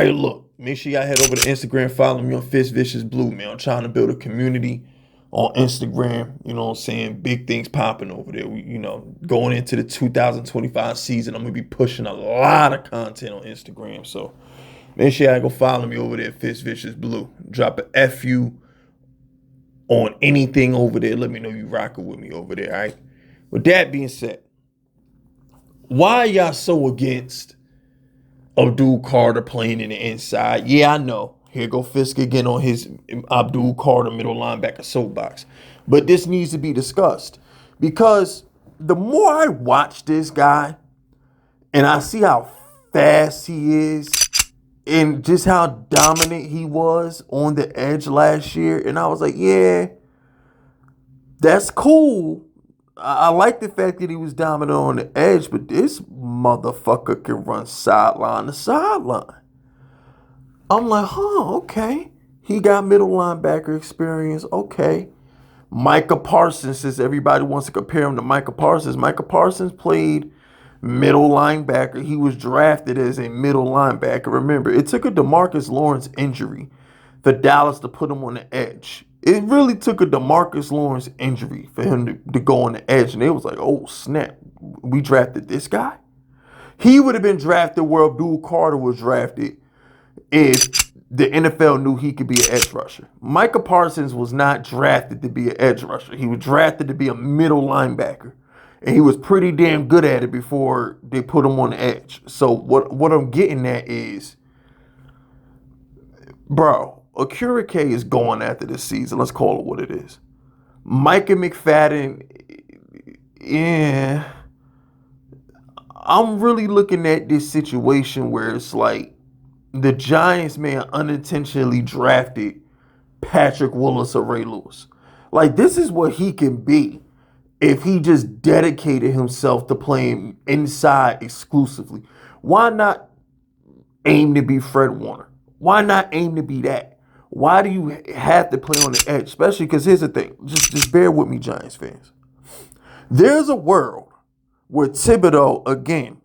right, look, make sure y'all head over to Instagram, follow me on FiskViciousBlue, man. I'm trying to build a community on Instagram. You know what I'm saying? Big things popping over there. Going into the 2025 season, I'm gonna be pushing a lot of content on Instagram. So make sure y'all go follow me over there at FiskViciousBlue. Drop a FU on anything over there. Let me know you rocking with me over there, all right? With that being said, why are y'all so against Abdul Carter playing in the inside? Yeah, I know. Here go Fisk again on his Abdul Carter middle linebacker soapbox. But this needs to be discussed because the more I watch this guy and I see how fast he is and just how dominant he was on the edge last year, and I was like, yeah, that's cool. I like the fact that he was dominant on the edge, but this motherfucker can run sideline to sideline. I'm like, okay. He got middle linebacker experience. Okay. Micah Parsons, since everybody wants to compare him to Micah Parsons. Micah Parsons played middle linebacker. He was drafted as a middle linebacker. Remember, it took a DeMarcus Lawrence injury for Dallas to put him on the edge. It really took a DeMarcus Lawrence injury for him to go on the edge. And it was like, oh, snap. We drafted this guy? He would have been drafted where Abdul Carter was drafted if the NFL knew he could be an edge rusher. Micah Parsons was not drafted to be an edge rusher. He was drafted to be a middle linebacker. And he was pretty damn good at it before they put him on the edge. So what I'm getting at is, bro, Akira K is going after this season. Let's call it what it is. Micah McFadden, yeah. I'm really looking at this situation where it's like the Giants may have unintentionally drafted Patrick Willis or Ray Lewis. Like, this is what he can be if he just dedicated himself to playing inside exclusively. Why not aim to be Fred Warner? Why not aim to be that? Why do you have to play on the edge? Especially because here's the thing. Just bear with me, Giants fans. There's a world where Thibodeau, again,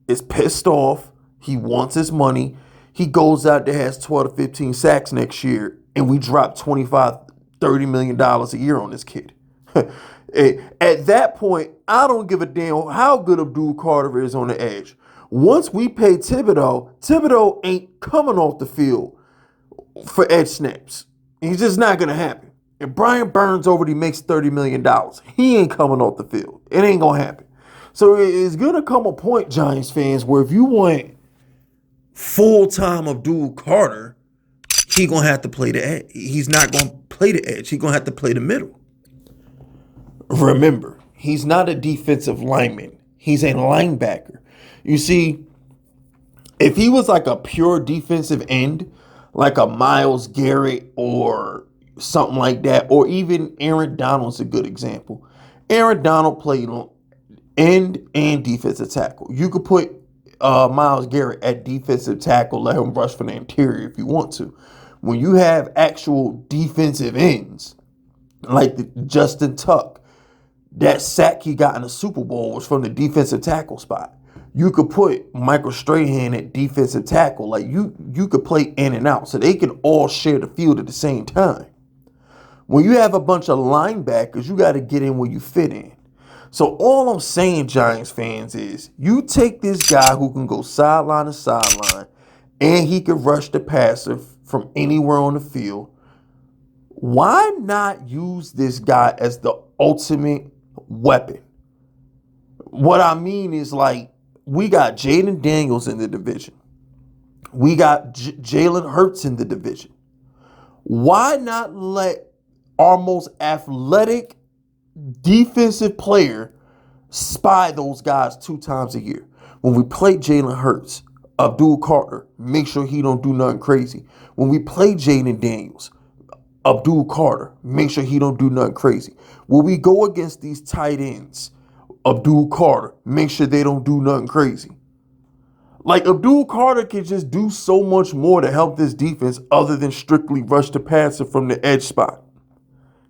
is pissed off. He wants his money. He goes out there, has 12 to 15 sacks next year, and we drop $25, $30 million a year on this kid. At that point, I don't give a damn how good Abdul Carter is on the edge. Once we pay Thibodeau ain't coming off the field for edge snaps. He's just not going to happen. If Brian Burns already makes $30 million, he ain't coming off the field. It ain't going to happen. So it's going to come a point, Giants fans, where if you want full-time Abdul Carter, he going to have to play the edge. He's not going to play the edge. He's going to have to play the middle. Remember, he's not a defensive lineman. He's a linebacker. You see, if he was like a pure defensive end, like a Myles Garrett or something like that, or even Aaron Donald's a good example. Aaron Donald played on end and defensive tackle. You could put Myles Garrett at defensive tackle, let him rush from the interior if you want to. When you have actual defensive ends, like Justin Tuck, that sack he got in the Super Bowl was from the defensive tackle spot. You could put Michael Strahan at defensive tackle. Like you could play in and out. So they can all share the field at the same time. When you have a bunch of linebackers, you got to get in where you fit in. So all I'm saying, Giants fans, is you take this guy who can go sideline to sideline and he can rush the passer from anywhere on the field. Why not use this guy as the ultimate weapon? What I mean is, like, we got Jaden Daniels in the division. We got Jalen Hurts in the division. Why not let our most athletic defensive player spy those guys 2 times a year? When we play Jalen Hurts, Abdul Carter, make sure he don't do nothing crazy. When we play Jaden Daniels, Abdul Carter, make sure he don't do nothing crazy. When we go against these tight ends, Abdul Carter, make sure they don't do nothing crazy. Like, Abdul Carter can just do so much more to help this defense other than strictly rush the passer from the edge spot.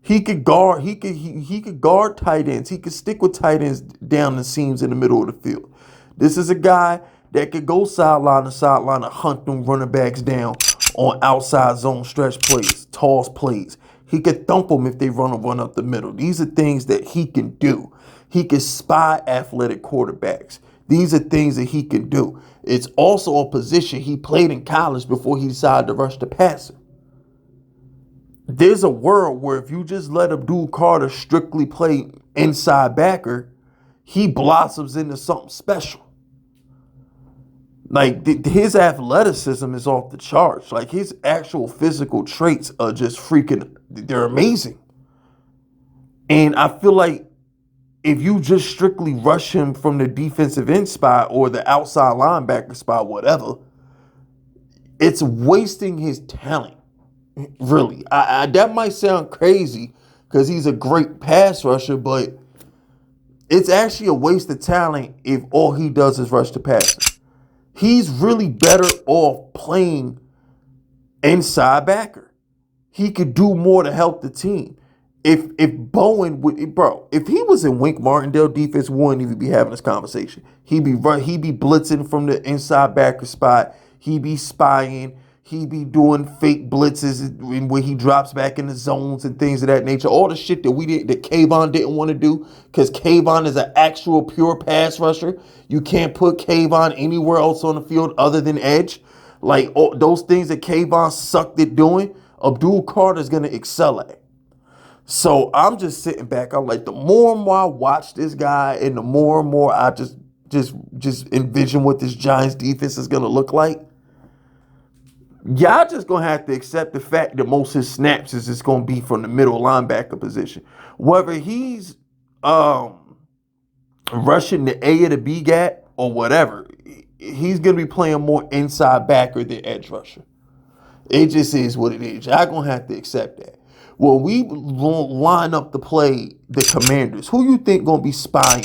He could guard, he could guard tight ends. He could stick with tight ends down the seams in the middle of the field. This is a guy that could go sideline to sideline and hunt them running backs down on outside zone stretch plays, toss plays. He could thump them if they run up the middle. These are things that he can do. He can spy athletic quarterbacks. These are things that he can do. It's also a position he played in college before he decided to rush the passer. There's a world where if you just let Abdul Carter strictly play inside backer, he blossoms into something special. Like, his athleticism is off the charts. Like, his actual physical traits are just freaking, they're amazing. And I feel like if you just strictly rush him from the defensive end spot or the outside linebacker spot, whatever, it's wasting his talent. Really. That might sound crazy because he's a great pass rusher, but it's actually a waste of talent if all he does is rush the passer. He's really better off playing inside backer. He could do more to help the team. If Bowen would, if he was in Wink Martindale defense, we wouldn't even be having this conversation. He'd be blitzing from the inside backer spot. He'd be spying. He'd be doing fake blitzes where he drops back in the zones and things of that nature. All the shit that Kayvon didn't want to do, because Kayvon is an actual pure pass rusher. You can't put Kayvon anywhere else on the field other than edge. Like, those things that Kayvon sucked at doing, Abdul Carter is going to excel at. So I'm just sitting back. I'm like, the more and more I watch this guy, and the more and more I just envision what this Giants defense is going to look like. Y'all just going to have to accept the fact that most of his snaps is just going to be from the middle linebacker position. Whether he's rushing the A or the B gap or whatever, he's going to be playing more inside backer than edge rusher. It just is what it is. Y'all going to have to accept that. Well, we line up to play the Commanders. Who you think going to be spying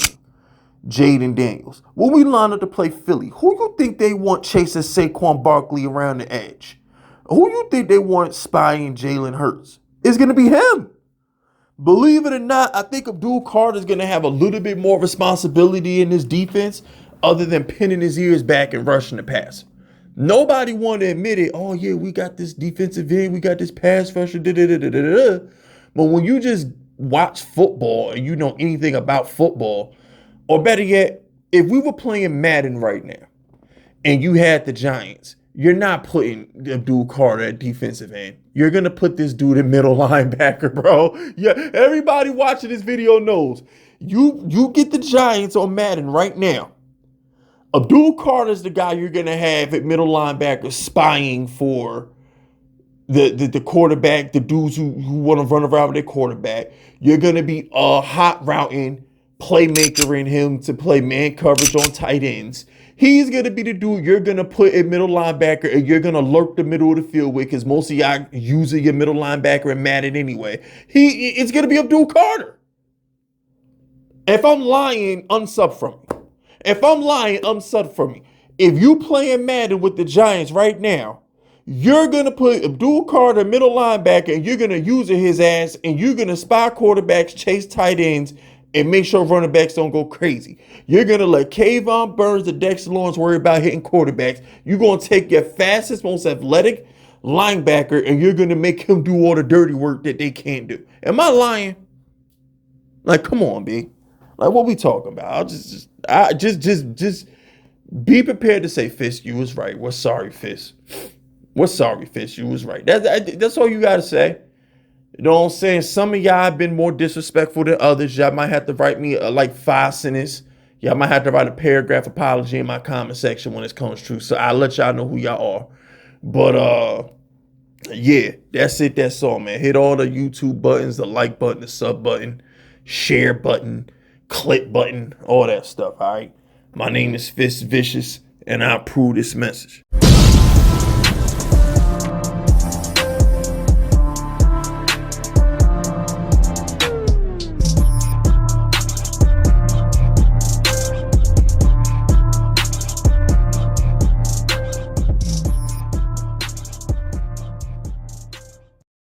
Jaden Daniels? When we line up to play Philly, who you think they want chasing Saquon Barkley around the edge? Who you think they want spying Jalen Hurts? It's going to be him. Believe it or not, I think Abdul Carter is going to have a little bit more responsibility in this defense other than pinning his ears back and rushing the pass. Nobody want to admit it. Oh, yeah, we got this defensive end. We got this pass rusher. But when you just watch football and you know anything about football, or better yet, if we were playing Madden right now and you had the Giants, you're not putting Abdul Carter at defensive end. You're going to put this dude in middle linebacker, bro. Yeah, everybody watching this video knows. You get the Giants on Madden right now. Abdul Carter is the guy you're going to have at middle linebacker spying for the quarterback, the dudes who want to run around with their quarterback. You're going to be hot routing, playmaker in him to play man coverage on tight ends. He's going to be the dude you're going to put in middle linebacker and you're going to lurk the middle of the field with, because most of y'all using your middle linebacker in Madden anyway. It's going to be Abdul Carter. If I'm lying, unsub from me. If I'm lying, unsub from me. If you playing Madden with the Giants right now, you're going to put Abdul Carter middle linebacker and you're going to use his ass and you're going to spy quarterbacks, chase tight ends, and make sure running backs don't go crazy. You're going to let Kayvon Burns and Dexter Lawrence worry about hitting quarterbacks. You're going to take your fastest, most athletic linebacker and you're going to make him do all the dirty work that they can't do. Am I lying? Like, come on, B. Like, what we talking about? Just be prepared to say, Fisk, you was right. We're sorry, Fisk. We're sorry, Fisk, you was right. That's all you got to say. You know what I'm saying? Some of y'all have been more disrespectful than others. Y'all might have to write me like 5 sentences. Y'all might have to write a paragraph apology in my comment section when it comes true. So I'll let y'all know who y'all are. But yeah, that's it. That's all, man. Hit all the YouTube buttons, the like button, the sub button, share button, click button, all that stuff. All right. My name is FiskVicious, and I approve this message.